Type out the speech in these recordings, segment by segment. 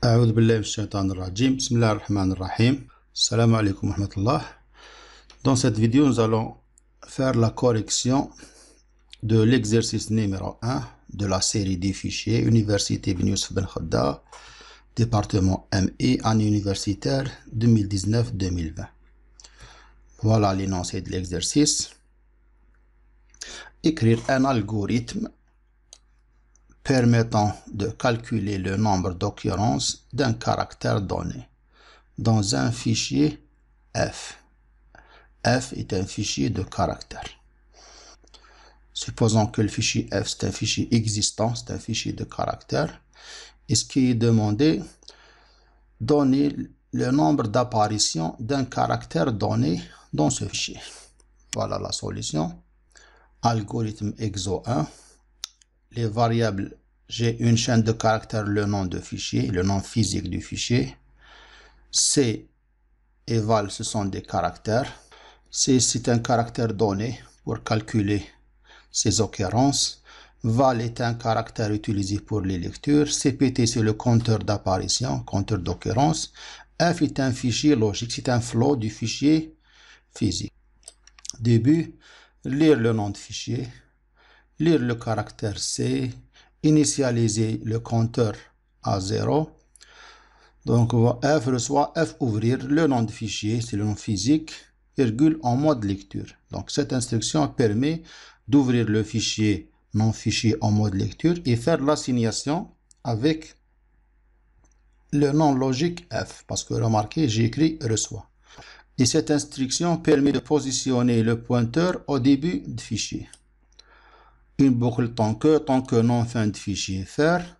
أعوذ بالله من الشيطان الرجيم. بسم الله الرحمن الرحيم. Salam alaikum wa rahmatullah. Dans cette vidéo, nous allons faire la correction de l'exercice numéro 1 de la série des fichiers Université Ibn Youssef Ben Khadda, département MI, année universitaire 2019-2020. Voilà l'énoncé de l'exercice. Écrire un algorithme permettant de calculer le nombre d'occurrences d'un caractère donné dans un fichier F. F est un fichier de caractères. Supposons que le fichier F c'est un fichier existant, c'est un fichier de caractères. Et ce qui est demandé, donner le nombre d'apparitions d'un caractère donné dans ce fichier. Voilà la solution. Algorithme EXO 1. Les variables, j'ai une chaîne de caractères, le nom de fichier, le nom physique du fichier. C et val, ce sont des caractères. C, c'est un caractère donné pour calculer ses occurrences. Val est un caractère utilisé pour les lectures. CPT, c'est le compteur d'apparition, compteur d'occurrence. F est un fichier logique, c'est un flow du fichier physique. Début, lire le nom de fichier, lire le caractère C, initialiser le compteur à 0. Donc, F reçoit F ouvrir le nom de fichier, c'est le nom physique, virgule en mode lecture. Donc, cette instruction permet d'ouvrir le fichier, non fichier en mode lecture et faire l'assignation avec le nom logique F. Parce que remarquez, j'ai écrit reçoit. Et cette instruction permet de positionner le pointeur au début du fichier. Une boucle tant que nom fin de fichier faire,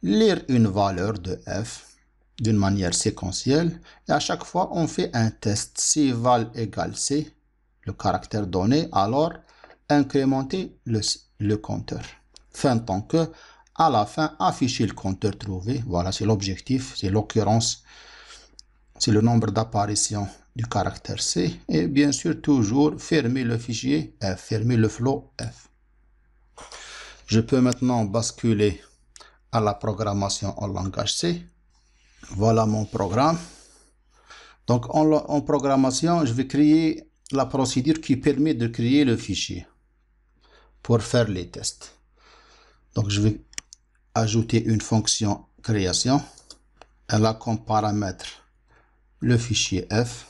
lire une valeur de F d'une manière séquentielle et à chaque fois on fait un test. Si val égale C, le caractère donné, alors incrémenter le compteur. Fin tant que, à la fin, afficher le compteur trouvé. Voilà, c'est l'objectif, c'est l'occurrence, c'est le nombre d'apparitions du caractère C. Et bien sûr, toujours fermer le fichier F, fermer le flow F. Je peux maintenant basculer à la programmation en langage C. Voilà mon programme. Donc, en programmation, je vais créer la procédure qui permet de créer le fichier pour faire les tests. Donc, je vais ajouter une fonction création. Elle a comme paramètre le fichier F.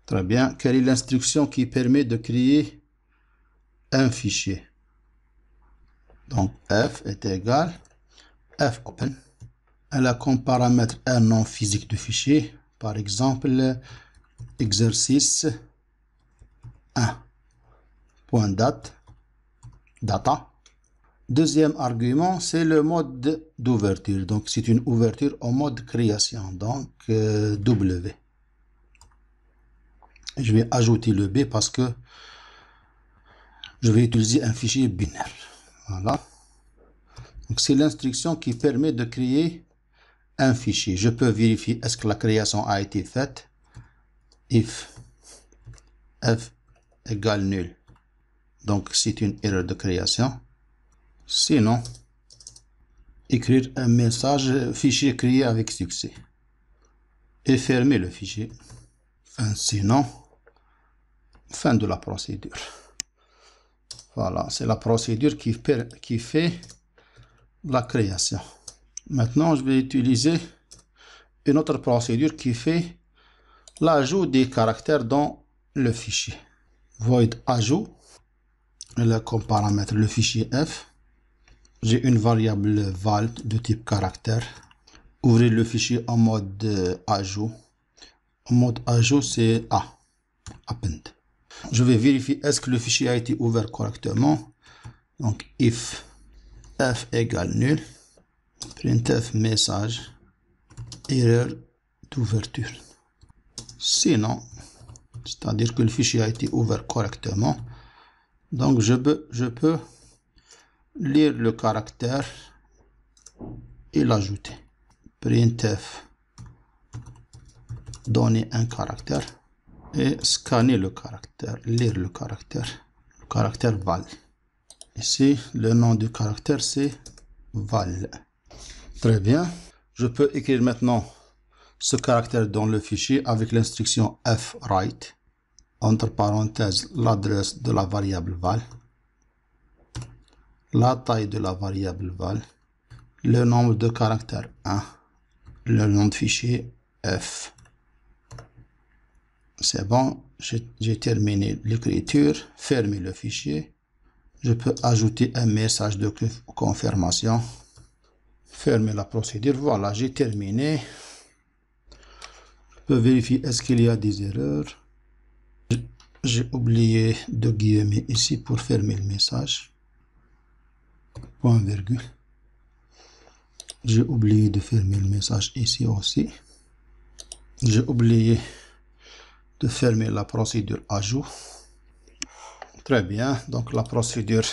Très bien. Quelle est l'instruction qui permet de créer un fichier? Donc, F est égal F open. Elle a comme paramètre un nom physique du fichier. Par exemple, exercice 1.date, data. Deuxième argument, c'est le mode d'ouverture. Donc, c'est une ouverture en mode création. Donc, W. Je vais ajouter le B parce que je vais utiliser un fichier binaire. Voilà. Donc, c'est l'instruction qui permet de créer un fichier. Je peux vérifier est-ce que la création a été faite. If F égale nul. Donc, c'est une erreur de création. Sinon, écrire un message fichier créé avec succès. Et fermer le fichier. Sinon, fin de la procédure. Voilà, c'est la procédure qui fait la création. Maintenant, je vais utiliser une autre procédure qui fait l'ajout des caractères dans le fichier. Void ajout. Elle a comme paramètre le fichier F. J'ai une variable val de type caractère. Ouvrir le fichier en mode ajout. En mode ajout, c'est append. Je vais vérifier est-ce que le fichier a été ouvert correctement. Donc, if f égale nul, printf message, erreur d'ouverture. Sinon, c'est-à-dire que le fichier a été ouvert correctement, donc je peux lire le caractère et l'ajouter. Printf, donner un caractère et scanner le caractère, lire le caractère val. Ici, le nom du caractère c'est val. Très bien. Je peux écrire maintenant ce caractère dans le fichier avec l'instruction fwrite, entre parenthèses l'adresse de la variable val, la taille de la variable val, le nombre de caractères 1, le nom de fichier f. C'est bon, j'ai terminé l'écriture, fermer le fichier. Je peux ajouter un message de confirmation, fermer la procédure. Voilà, j'ai terminé. Je peux vérifier est-ce qu'il y a des erreurs. J'ai oublié de guillemets ici pour fermer le message. Point virgule. J'ai oublié de fermer le message ici aussi. J'ai oublié de fermer la procédure ajout. Très bien, donc la procédure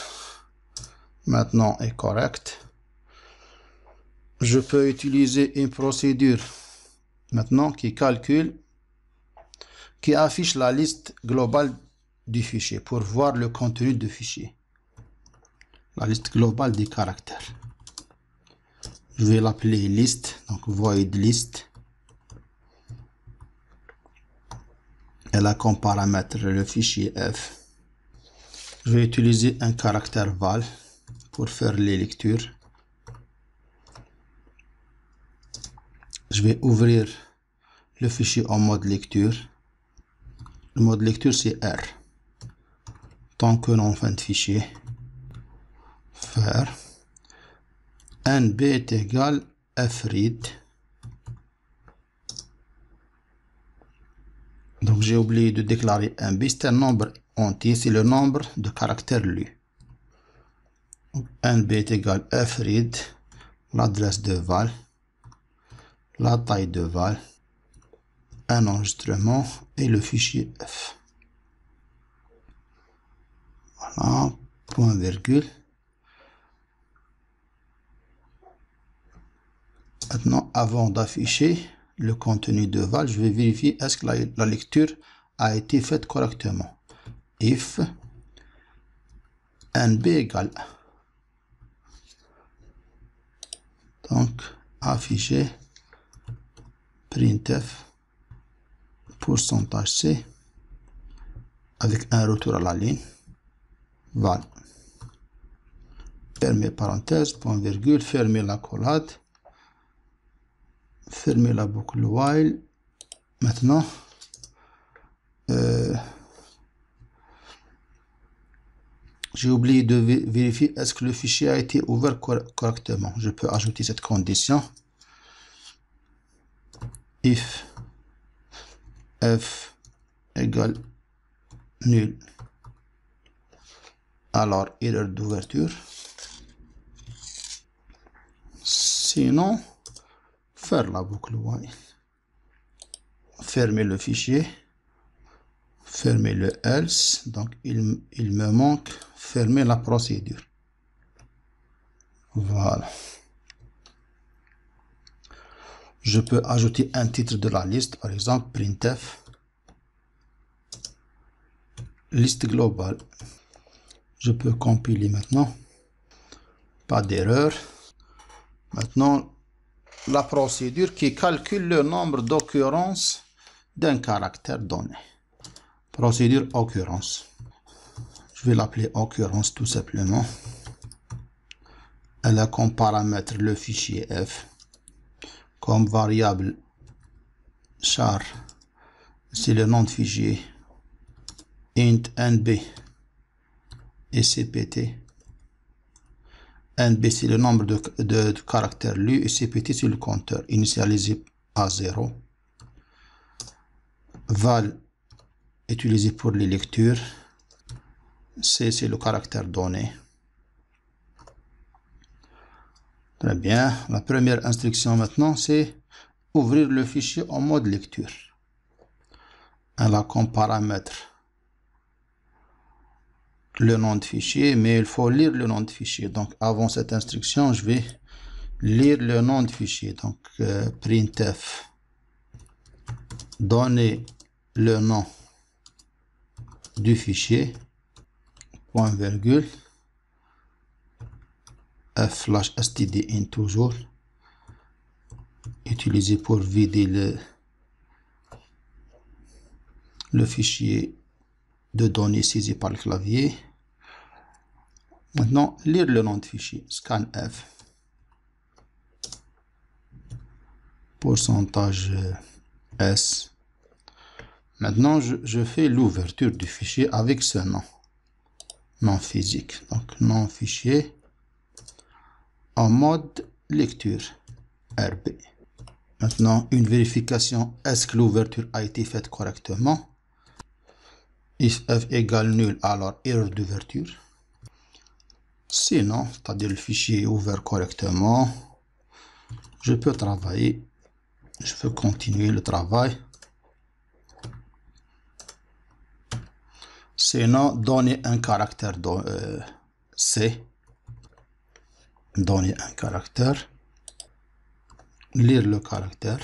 maintenant est correcte. Je peux utiliser une procédure maintenant qui calcule, qui affiche la liste globale du fichier pour voir le contenu du fichier. La liste globale des caractères. Je vais l'appeler liste, donc void list. Elle a comme paramètre le fichier f. Je vais utiliser un caractère val pour faire les lectures. Je vais ouvrir le fichier en mode lecture. Le mode lecture c'est R. Tant que nom fin de fichier, faire nb est égal fread. Donc j'ai oublié de déclarer nb, c'est un nombre entier, c'est le nombre de caractères lus. nb est égal fread, l'adresse de val, la taille de val, un enregistrement et le fichier f. Voilà, point virgule. Maintenant, avant d'afficher le contenu de val, je vais vérifier est-ce que la lecture a été faite correctement. If nb égale, donc afficher printf %c avec un retour à la ligne val, fermer parenthèse, point virgule, fermer la collade, fermer la boucle while. Maintenant j'ai oublié de vérifier est-ce que le fichier a été ouvert correctement. Je peux ajouter cette condition. If f égale nul, alors erreur d'ouverture. Sinon, faire la boucle while. Fermer le fichier. Fermer le else. Donc, il me manque fermer la procédure. Voilà. Je peux ajouter un titre de la liste, par exemple printf liste globale. Je peux compiler maintenant. Pas d'erreur. Maintenant, la procédure qui calcule le nombre d'occurrences d'un caractère donné. Procédure occurrence. Je vais l'appeler occurrence tout simplement. Elle a comme paramètre le fichier f. Comme variable char, c'est le nom de fichier. Int nb et cpt. nb c'est le nombre de caractères lus et cpt c'est le compteur initialisé à 0. Val utilisé pour les lectures. C c'est le caractère donné. Très bien. La première instruction maintenant c'est ouvrir le fichier en mode lecture. Elle a comme paramètre le nom de fichier, mais il faut lire le nom de fichier. Donc avant cette instruction, je vais lire le nom de fichier. Donc printf donner le nom du fichier, point virgule, f/stdin toujours, utiliser pour vider le fichier de données saisi par le clavier. Maintenant, lire le nom de fichier, scanf, pourcentage S. Maintenant, je fais l'ouverture du fichier avec ce nom physique. Donc, nom fichier en mode lecture, RB. Maintenant, une vérification, est-ce que l'ouverture a été faite correctement? If f égale nul, alors erreur d'ouverture. Sinon, c'est-à-dire le fichier est ouvert correctement, je peux travailler, je peux continuer le travail. Sinon, donner un caractère C, donner un caractère, lire le caractère.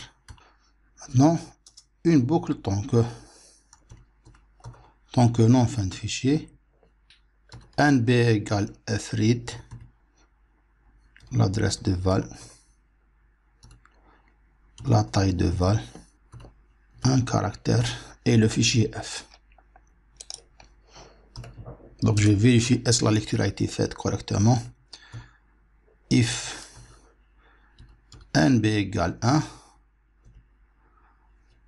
Maintenant, une boucle tant que nom fin de fichier, nb égale fread, l'adresse de val, la taille de val, un caractère et le fichier f. Donc je vérifie est-ce que la lecture a été faite correctement. If nb égale 1,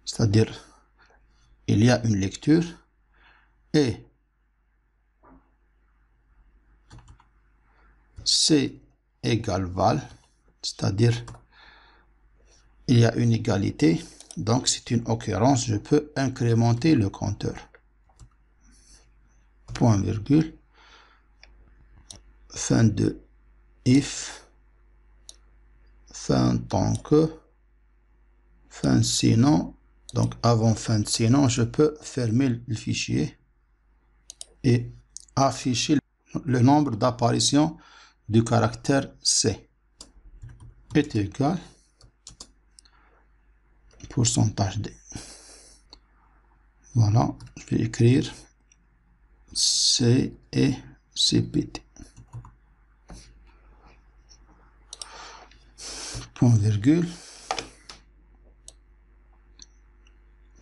c'est-à-dire il y a une lecture, et c égale val, c'est-à-dire il y a une égalité, donc c'est une occurrence, je peux incrémenter le compteur. Point virgule, fin de if, fin tant que, fin sinon. Donc avant fin de sinon, je peux fermer le fichier et afficher le nombre d'apparitions du caractère C est égal pourcentage D. Voilà, je vais écrire C et CPT. Point virgule.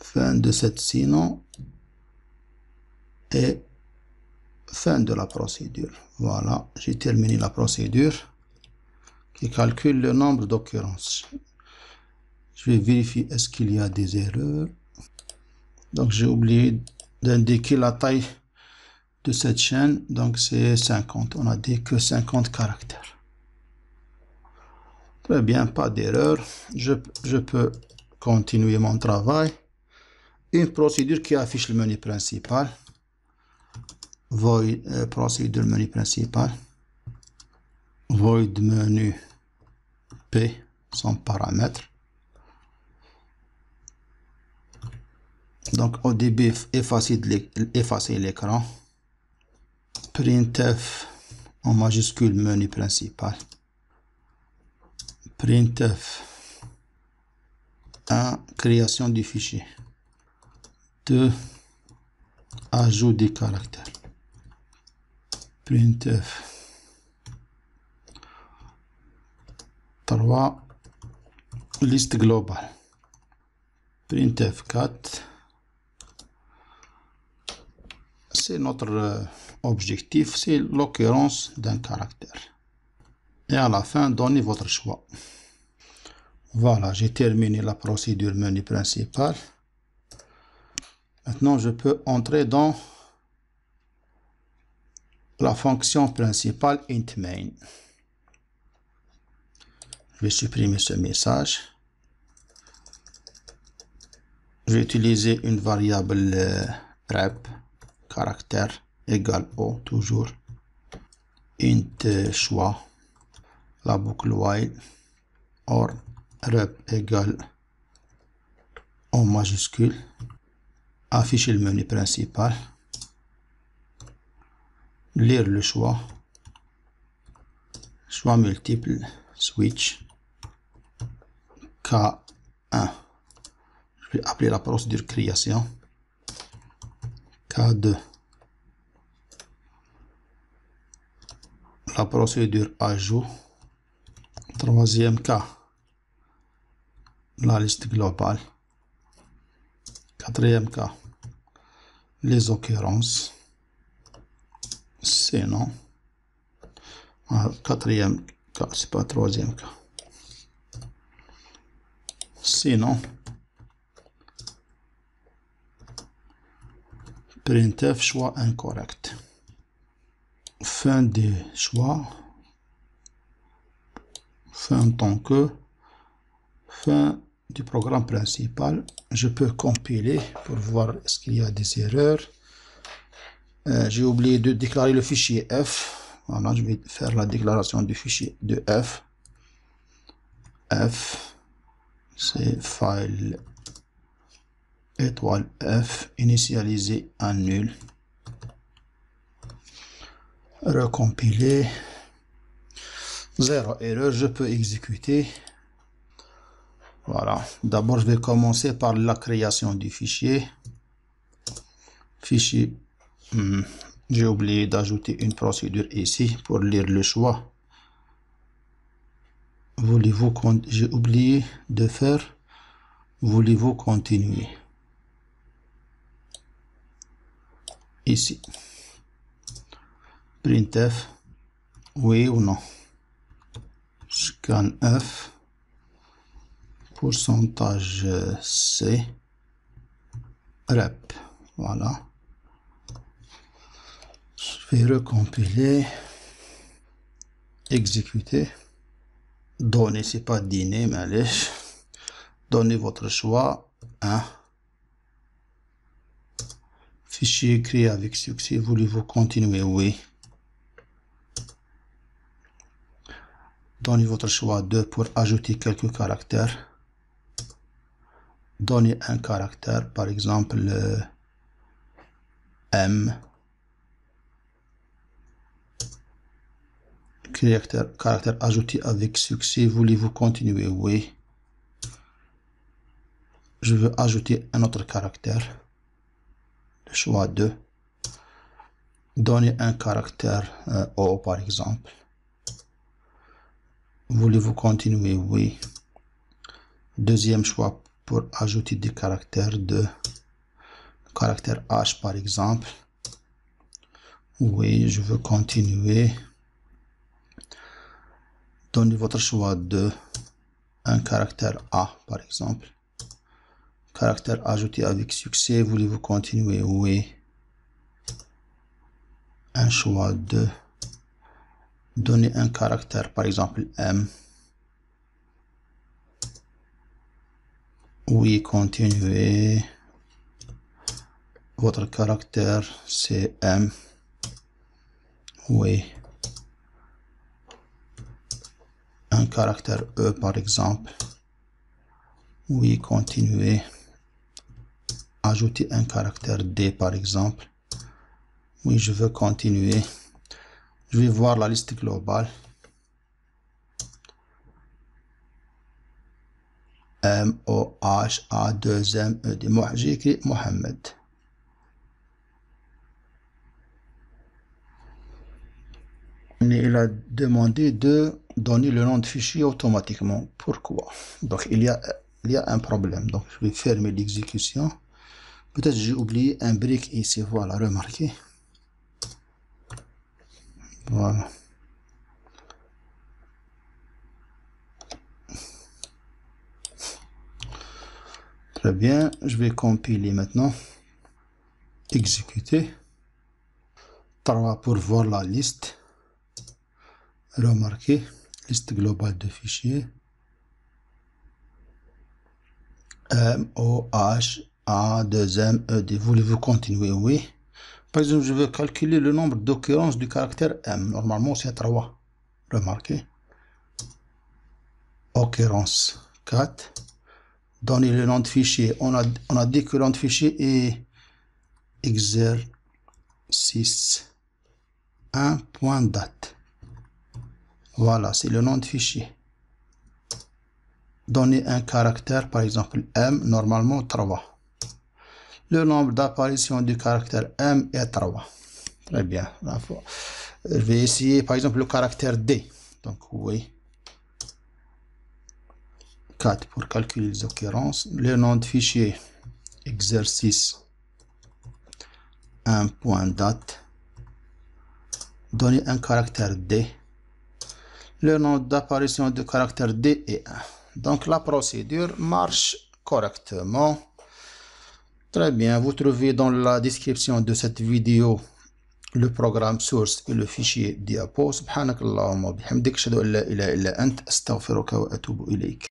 Fin de cette sinon et fin de la procédure. Voilà, j'ai terminé la procédure qui calcule le nombre d'occurrences. Je vais vérifier est-ce qu'il y a des erreurs. Donc j'ai oublié d'indiquer la taille de cette chaîne, donc c'est 50. On a dit que 50 caractères. Très bien, pas d'erreur. Je peux continuer mon travail. Une procédure qui affiche le menu principal. Void procédure menu principal. Void menu P sans paramètre. Donc au début, effacer l'écran. Printf en majuscule menu principal. Printf 1. Création du fichier. 2. Ajout des caractères. Printf 3. Liste globale. Printf 4. C'est notre objectif, c'est l'occurrence d'un caractère. Et à la fin, donnez votre choix. Voilà, j'ai terminé la procédure menu principal. Maintenant, je peux entrer dans la fonction principale int main. Je vais supprimer ce message. Je vais utiliser une variable rep, caractère égale O, toujours. Int choix, la boucle while, or rep égale O majuscule. Afficher le menu principal, lire le choix multiple, switch, K1. Je vais appeler la procédure création, K2. La procédure ajout, troisième cas, la liste globale. Quatrième cas, les occurrences. Sinon, quatrième cas, c'est pas troisième cas. Sinon, printf choix incorrect. Fin des choix. Fin tant que. Fin du programme principal. Je peux compiler pour voir est-ce qu'il y a des erreurs. J'ai oublié de déclarer le fichier F. Voilà, je vais faire la déclaration du fichier de F. F, c'est file étoile F initialisé à nul. Recompiler. 0 erreur, je peux exécuter. Voilà. D'abord, je vais commencer par la création du fichier. Fichier. J'ai oublié d'ajouter une procédure ici pour lire le choix. Voulez-vous, j'ai oublié de faire. Voulez-vous continuer? Ici. Printf. Oui ou non? Scanf. Pourcentage C. Rep. Voilà. Je vais recompiler. Exécuter. Donner, c'est pas dîner, mais allez. Donnez votre choix. 1. Fichier créé avec succès. Voulez-vous continuer? Oui. Donnez votre choix 2 pour ajouter quelques caractères. Donnez un caractère, par exemple M. Caractère ajouté avec succès. Voulez-vous continuer? Oui. Je veux ajouter un autre caractère. Le choix 2. Donnez un caractère O, par exemple. Voulez-vous continuer? Oui. Deuxième choix pour ajouter des caractères de caractère H, par exemple. Oui, je veux continuer. Donnez votre choix de un caractère A, par exemple. Caractère ajouté avec succès. Voulez-vous continuer? Oui. Un choix de donner un caractère, par exemple M. Oui, continuez. Votre caractère, c'est M. Oui. Un caractère E, par exemple. Oui, continuez. Ajouter un caractère D, par exemple. Oui, je veux continuer. Je vais voir la liste globale. M-O-H-A-2-M-E-D. Moi, j'ai écrit Mohamed. Il a demandé de donner le nom de fichier automatiquement. Pourquoi? Donc, il y a un problème. Donc, je vais fermer l'exécution. Peut-être j'ai oublié un break ici. Voilà, remarquez. Voilà. Très bien. Je vais compiler maintenant. Exécuter. 3 pour voir la liste. Remarquez. Liste globale de fichiers. M-O-H-A-2-M-E-D. Voulez-vous continuer? Oui. Par exemple, je veux calculer le nombre d'occurrences du caractère M. Normalement, c'est 3. Remarquez. Occurrence 4. Donner le nom de fichier. On a dit que le nom de fichier est exercice 1.date. Voilà, c'est le nom de fichier. Donner un caractère, par exemple M, normalement 3. Le nombre d'apparitions du caractère M est 3. Très bien. Je vais essayer, par exemple, le caractère D. Donc, oui. 4 pour calculer les occurrences. Le nom de fichier exercice 1.date. Donner un caractère D. Le nom d'apparition du caractère D est 1. Donc la procédure marche correctement. Très bien, vous trouvez dans la description de cette vidéo le programme source et le fichier diapo. Subhanakallahumma bihamdik, ashhadu an la ilaha illa ant, astaghfiruka wa atubu ilayk.